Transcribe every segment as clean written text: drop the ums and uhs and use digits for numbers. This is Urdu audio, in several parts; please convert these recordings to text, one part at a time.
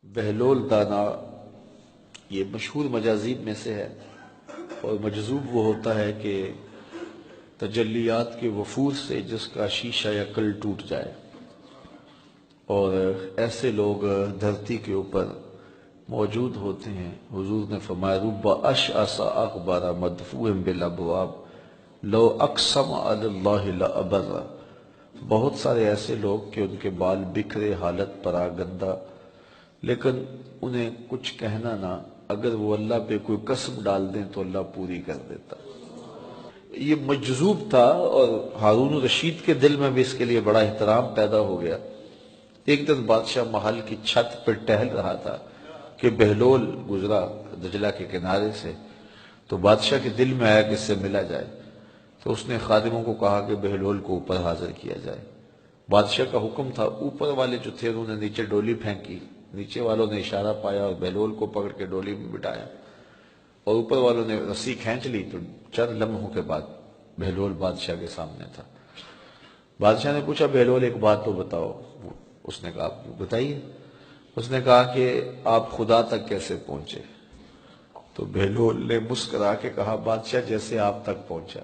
بہلول دانا یہ مشہور مجازیب میں سے ہے، اور مجذوب وہ ہوتا ہے کہ تجلیات کے وفور سے جس کا شیشہ یا کل ٹوٹ جائے، اور ایسے لوگ دھرتی کے اوپر موجود ہوتے ہیں۔ حضور نے فرمایا رب اشعث اغبر مدفوع بالابواب لو اقسم علی اللہ لابر، بہت سارے ایسے لوگ کہ ان کے بال بکھرے، حالت پراگندہ، لیکن انہیں کچھ کہنا نہ، اگر وہ اللہ پہ کوئی قسم ڈال دیں تو اللہ پوری کر دیتا۔ یہ مجذوب تھا، اور ہارون الرشید کے دل میں بھی اس کے لیے بڑا احترام پیدا ہو گیا۔ ایک دن بادشاہ محل کی چھت پر ٹہل رہا تھا کہ بہلول گزرا دجلہ کے کنارے سے، تو بادشاہ کے دل میں آیا کہ اس سے ملا جائے، تو اس نے خادموں کو کہا کہ بہلول کو اوپر حاضر کیا جائے۔ بادشاہ کا حکم تھا، اوپر والے جو تھے انہوں نے نیچے ڈولی پھینکی، نیچے والوں نے اشارہ پایا اور بہلول کو پکڑ کے ڈولی میں بٹھایا، اور اوپر والوں نے رسی کھینچ لی، تو چند لمحوں کے بعد بہلول بادشاہ کے سامنے تھا۔ بادشاہ نے پوچھا بہلول ایک بات تو بتاؤ۔ اس نے کہا بتائیے۔ اس نے کہا کہ آپ خدا تک کیسے پہنچے؟ تو بہلول نے مسکرا کے کہا بادشاہ جیسے آپ تک پہنچا۔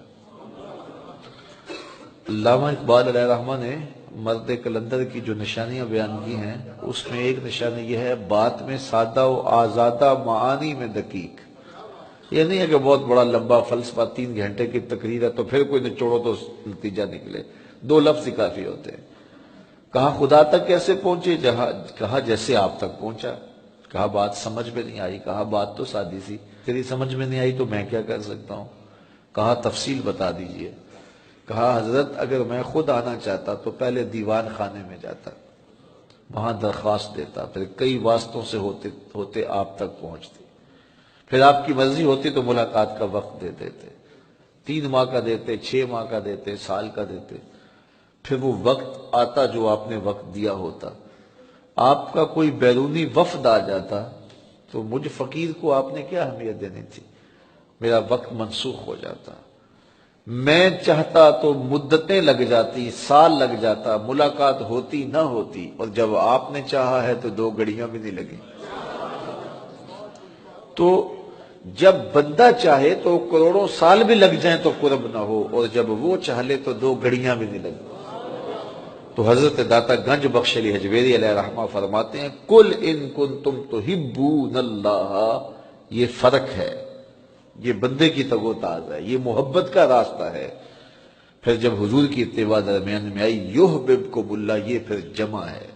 علامہ اقبال علیہ رحمہ نے مرد کلندر کی جو نشانیاں بیان کی ہیں، اس میں ایک نشانی یہ ہے بات میں سادہ و آزادہ، معانی میں دقیق۔ یہ نہیں ہے کہ بہت بڑا لمبا فلسفہ 3 گھنٹے کی تقریر ہے تو پھر کوئی نچوڑو تو نتیجہ نکلے، 2 لفظ ہی کافی ہوتے ہیں۔ کہا خدا تک کیسے پہنچے؟ کہا جیسے آپ تک پہنچا۔ کہا بات سمجھ میں نہیں آئی؟ کہا بات تو سادی سی، تیری سمجھ میں نہیں آئی تو میں کیا کر سکتا ہوں؟ کہا تفصیل بتا دیجئے۔ کہا حضرت اگر میں خود آنا چاہتا تو پہلے دیوان خانے میں جاتا، وہاں درخواست دیتا، پھر کئی واسطوں سے ہوتے آپ تک پہنچتی، پھر آپ کی مرضی ہوتی تو ملاقات کا وقت دے دیتے، 3 ماہ کا دیتے، 6 ماہ کا دیتے، سال کا دیتے، پھر وہ وقت آتا جو آپ نے وقت دیا ہوتا، آپ کا کوئی بیرونی وفد آ جاتا تو مجھ فقیر کو آپ نے کیا اہمیت دینی تھی؟ میرا وقت منسوخ ہو جاتا۔ میں چاہتا تو مدتیں لگ جاتی، سال لگ جاتا، ملاقات ہوتی نہ ہوتی، اور جب آپ نے چاہا ہے تو 2 گھڑیاں بھی نہیں لگی۔ تو جب بندہ چاہے تو کروڑوں سال بھی لگ جائیں تو قرب نہ ہو، اور جب وہ چاہ لے تو 2 گھڑیاں بھی نہیں لگی۔ تو حضرت داتا گنج بخش علی حجویری علیہ رحمہ فرماتے ہیں کل ان کنتم تحبون اللہ، یہ فرق ہے، یہ بندے کی تگ و تاز ہے، یہ محبت کا راستہ ہے۔ پھر جب حضور کی اتباع درمیان میں آئی یحببکم اللہ، یہ پھر جمع ہے۔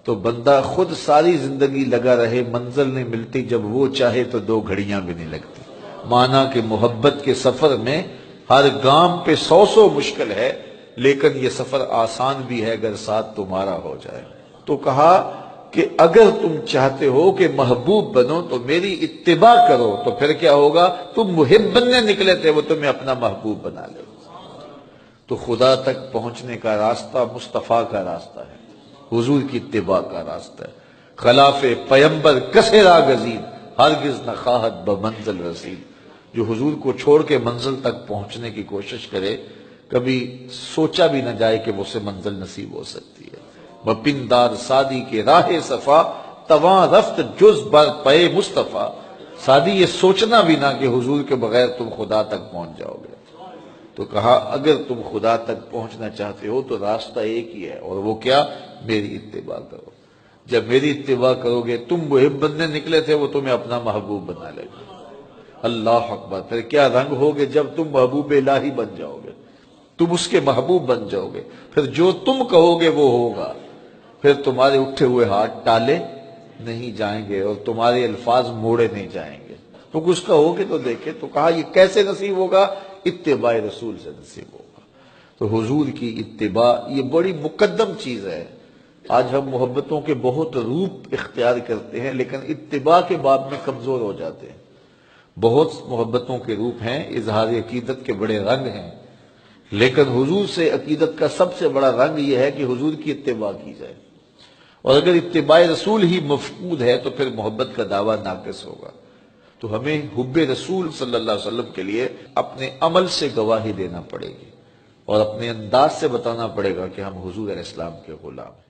تو بندہ خود ساری زندگی لگا رہے، منزل نہیں ملتی، جب وہ چاہے تو 2 گھڑیاں بھی نہیں لگتی۔ مانا کہ محبت کے سفر میں ہر گام پہ 100 مشکل ہے، لیکن یہ سفر آسان بھی ہے اگر ساتھ تمہارا ہو جائے۔ تو کہا کہ اگر تم چاہتے ہو کہ محبوب بنو تو میری اتباع کرو، تو پھر کیا ہوگا؟ تم محب بننے نکلے تھے، وہ تمہیں اپنا محبوب بنا لے۔ تو خدا تک پہنچنے کا راستہ مصطفیٰ کا راستہ ہے، حضور کی اتباع کا راستہ ہے۔ خلاف پیمبر کسے راگزین ہرگز نہ خواہد بمنزل رسید، جو حضور کو چھوڑ کے منزل تک پہنچنے کی کوشش کرے، کبھی سوچا بھی نہ جائے کہ وہ سے منزل نصیب ہو سکتی ہے۔ مپندار سادی کے راہ صفا تواں رفت جز بر پے مصطفیٰ، سادی یہ سوچنا بھی نہ کہ حضور کے بغیر تم خدا تک پہنچ جاؤ گے۔ تو کہا اگر تم خدا تک پہنچنا چاہتے ہو تو راستہ ایک ہی ہے، اور وہ کیا؟ میری اتباع کرو۔ جب میری اتباع کرو گے، تم محب بننے نکلے تھے، وہ تمہیں اپنا محبوب بنا لے گا۔ اللہ اکبر! پھر کیا رنگ ہوگے جب تم محبوب الہی بن جاؤ گے، تم اس کے محبوب بن جاؤ گے، پھر جو تم کہو گے وہ ہوگا، پھر تمہارے اٹھے ہوئے ہاتھ ٹالے نہیں جائیں گے اور تمہارے الفاظ موڑے نہیں جائیں گے۔ تو کچھ کہو گے تو دیکھے۔ تو کہا یہ کیسے نصیب ہوگا؟ اتباع رسول سے نصیب ہوگا۔ تو حضور کی اتباع یہ بڑی مقدم چیز ہے۔ آج ہم محبتوں کے بہت روپ اختیار کرتے ہیں، لیکن اتباع کے باب میں کمزور ہو جاتے ہیں۔ بہت محبتوں کے روپ ہیں، اظہار عقیدت کے بڑے رنگ ہیں، لیکن حضور سے عقیدت کا سب سے بڑا رنگ یہ ہے کہ حضور کی اتباع کی جائے، اور اگر اتباع رسول ہی مفقود ہے تو پھر محبت کا دعویٰ ناقص ہوگا۔ تو ہمیں حب رسول صلی اللہ علیہ وسلم کے لیے اپنے عمل سے گواہی دینا پڑے گی، اور اپنے انداز سے بتانا پڑے گا کہ ہم حضور علیہ السلام کے غلام ہیں۔